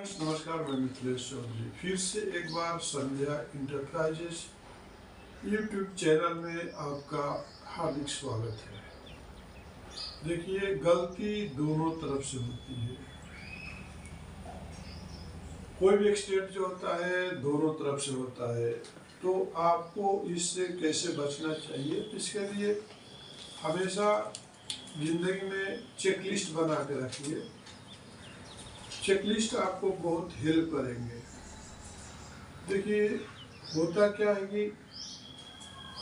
Friends नमस्कार, मैं मिथिलेश चौधरी फिर से एक बार संध्या इंटरप्राइजेस यूट्यूब चैनल में आपका हार्दिक स्वागत है। देखिए, गलती दोनों तरफ से होती है। कोई भी एक्सीडेंट जो होता है दोनों तरफ से होता है, तो आपको इससे कैसे बचना चाहिए, इसके लिए हमेशा जिंदगी में चेकलिस्ट बना के रखिए। चेकलिस्ट आपको बहुत हेल्प करेंगे। देखिए, होता क्या है कि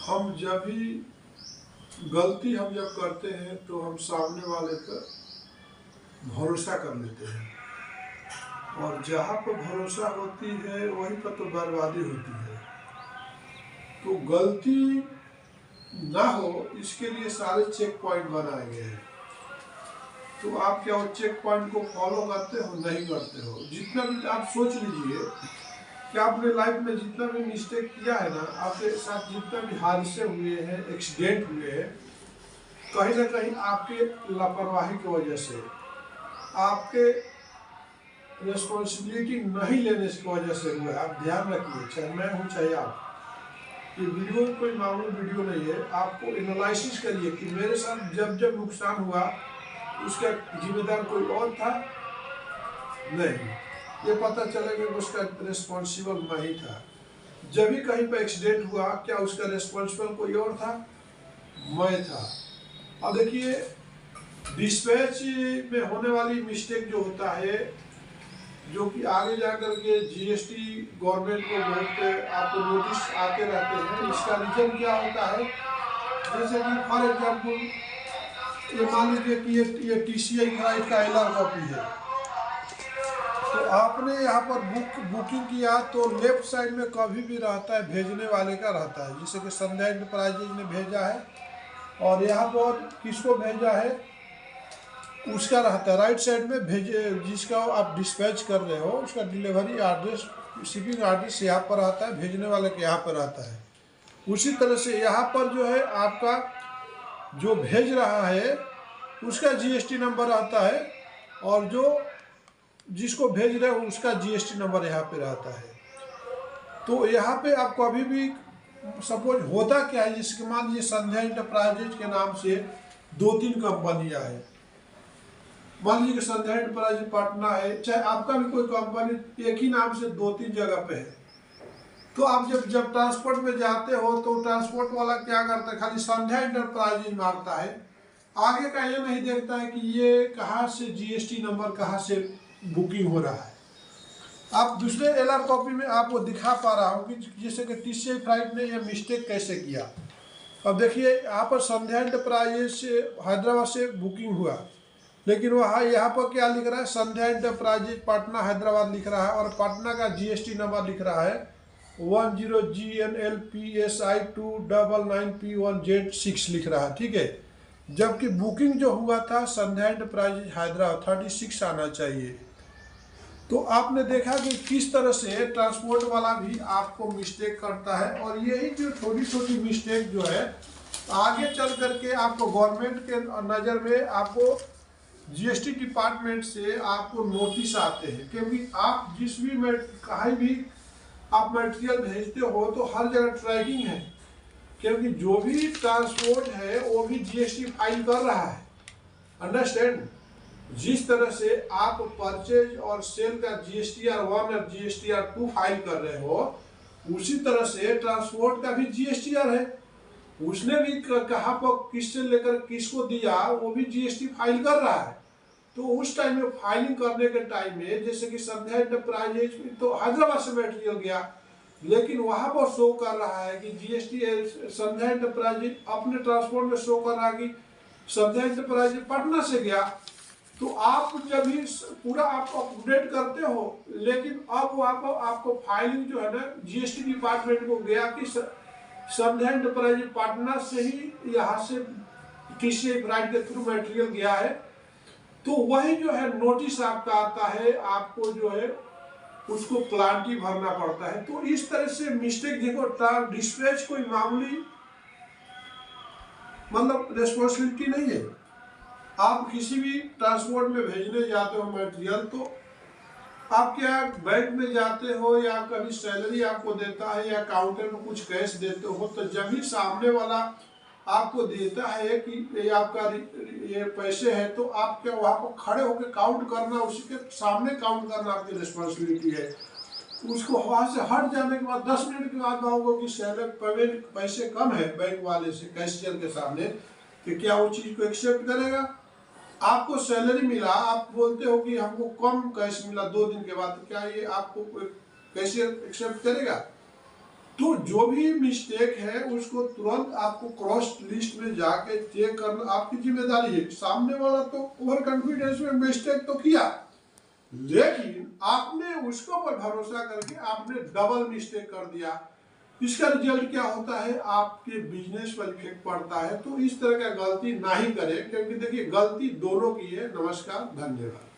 हम जब भी गलती करते हैं तो हम सामने वाले पर भरोसा कर लेते हैं, और जहाँ पर भरोसा होती है वहीं पर तो बर्बादी होती है। तो गलती ना हो इसके लिए सारे चेक पॉइंट बनाए गए हैं। तो आप क्या वो चेक पॉइंट को फॉलो करते हो? नहीं करते हो। जितना भी आप सोच लीजिए कि आपने लाइफ में जितना भी मिस्टेक किया है ना, आपके साथ जितना भी हादसे हुए हैं, एक्सीडेंट हुए हैं, कहीं ना कहीं आपके लापरवाही की वजह से, आपके रिस्पॉन्सिबिलिटी नहीं लेने की वजह से हुआ है। आप ध्यान रखिए, चाहे मैं हूँ चाहे आप। ये वीडियो कोई मामूली वीडियो नहीं है। आपको एनालिसिस करिए कि मेरे साथ जब जब नुकसान हुआ उसका जिम्मेदार कोई और था? नहीं, ये पता चलेगा कि उसका रिस्पॉन्सिबल मैं ही था। जब भी कहीं पर एक्सीडेंट हुआ, क्या उसका रिस्पॉन्सिबल कोई और था? मैं था। अब देखिए, डिस्पैच में होने वाली मिस्टेक जो होता है, जो कि आगे जाकर के जीएसटी गवर्नमेंट को बहुत आपको नोटिस आते रहते हैं, इसका रीजन क्या होता है? जैसे कि फॉर एग्जाम्पल ये मान लीजिए कि ये टीसीआई फ्लाइट का एलआर कॉपी है, तो आपने यहाँ पर बुकिंग किया तो लेफ्ट साइड में कभी भी रहता है भेजने वाले का रहता है, जैसे कि संध्या इंटरप्राइजेज ने भेजा है, और यहाँ पर किसको भेजा है उसका रहता है राइट साइड में भेजे, जिसका आप डिस्पैच कर रहे हो उसका डिलीवरी एड्रेस, शिपिंग एड्रेस यहाँ पर आता है, भेजने वाले के यहाँ पर आता है। उसी तरह से यहाँ पर जो है आपका जो भेज रहा है उसका जीएसटी नंबर आता है, और जो जिसको भेज रहे हो उसका जीएसटी नंबर यहाँ पे रहता है। तो यहाँ पे आपको अभी भी सपोज होता क्या है, जिसके मान लीजिए संध्या इंटरप्राइजेज के नाम से 2-3 कंपनियां हैं। मान लीजिए कि संध्या इंटरप्राइजेज पटना है, चाहे आपका भी कोई कंपनी एक ही नाम से 2-3 जगह पे है। तो आप जब ट्रांसपोर्ट में जाते हो तो ट्रांसपोर्ट वाला क्या करता है, खाली संध्या इंटरप्राइजेज मारता है, आगे का ये नहीं देखता है कि ये कहाँ से जीएसटी नंबर कहाँ से बुकिंग हो रहा है। आप दूसरे एलआर कॉपी में आपको दिखा पा रहा हूँ कि जैसे कि टीसीआई फ्लाइट ने ये मिस्टेक कैसे किया। अब देखिए, यहाँ पर संध्या इंटरप्राइजेज से हैदराबाद से बुकिंग हुआ, लेकिन वहाँ यहाँ पर क्या लिख रहा है, संध्या इंटरप्राइजेज पटना हैदराबाद लिख रहा है, और पटना का जीएसटी नंबर लिख रहा है 10GNLPSI299P1Z6 लिख रहा है, ठीक है। जबकि बुकिंग जो हुआ था संध्या इंटरप्राइजेज हैदराबाद 36 आना चाहिए। तो आपने देखा कि किस तरह से ट्रांसपोर्ट वाला भी आपको मिस्टेक करता है, और यही जो छोटी छोटी मिस्टेक जो है आगे चल करके आपको गवर्नमेंट के नज़र में, आपको जीएसटी डिपार्टमेंट से आपको नोटिस आते हैं। क्योंकि आप जिस भी कहीं भी आप मटेरियल भेजते हो तो हर जगह ट्रैकिंग है, क्योंकि जो भी ट्रांसपोर्ट है वो भी जीएसटी फाइल कर रहा है। अंडरस्टैंड? जिस तरह से आप परचेज और सेल का GSTR1 और GSTR2 फाइल कर रहे हो, उसी तरह से ट्रांसपोर्ट का भी GSTR है। उसने भी कहाँ पर किससे लेकर किसको दिया वो भी जीएसटी फाइल कर रहा है। तो उस टाइम में फाइलिंग करने के टाइम में, जैसे कि संध्या इंटरप्राइजेज तो हैदराबाद से मटेरियल गया, लेकिन वहां पर शो कर रहा है कि जीएसटी संध्या इंटरप्राइजेज अपने ट्रांसपोर्ट में शो कर रहा है कि संध्या इंटरप्राइजेज पटना से गया। तो आप जब भी पूरा आप अपडेट करते हो, लेकिन अब वहाँ पर आपको फाइलिंग जो है ना जीएसटी डिपार्टमेंट को गया कि संध्या इंटरप्राइजेज पटना से ही यहाँ से टीसीआई फ्लाइट के थ्रू मटेरियल गया है। तो वही जो है नोटिस आपका आता है, आपको जो है उसको प्लांटी भरना पड़ता है। तो इस तरह से मिस्टेक, देखो डिस्पैच कोई मामूली मतलब रेस्पॉन्सिबिलिटी नहीं है। आप किसी भी ट्रांसपोर्ट में भेजने जाते हो मटेरियल, तो आप क्या बैंक में जाते हो या कभी सैलरी आपको देता है या काउंटर में कुछ कैश देते हो, तो जब ही सामने वाला आपको देता है कि ये आपका ये पैसे है, तो आप क्या वहाँ पर खड़े होकर काउंट करना, उसी के सामने काउंट करना आपकी रिस्पॉन्सिबिलिटी है। उसको वहाँ से हट जाने के बाद 10 मिनट के बाद भावोगे कि सैलरी पेमेंट पैसे कम है बैंक वाले से कैशियर के सामने, कि क्या वो चीज़ को एक्सेप्ट करेगा? आपको सैलरी मिला, आप बोलते हो कि हमको कम कैश मिला 2 दिन के बाद, तो क्या ये आपको कैशियर एक्सेप्ट करेगा? तो जो भी मिस्टेक है उसको तुरंत आपको क्रॉस लिस्ट में जाके चेक करना आपकी जिम्मेदारी है। सामने वाला तो ओवर कॉन्फिडेंस में मिस्टेक तो किया, लेकिन आपने उसके ऊपर भरोसा करके आपने डबल मिस्टेक कर दिया। इसका रिजल्ट क्या होता है? आपके बिजनेस पर इफेक्ट पड़ता है। तो इस तरह का गलती ना ही करें, क्योंकि देखिए गलती दोनों की है। नमस्कार, धन्यवाद।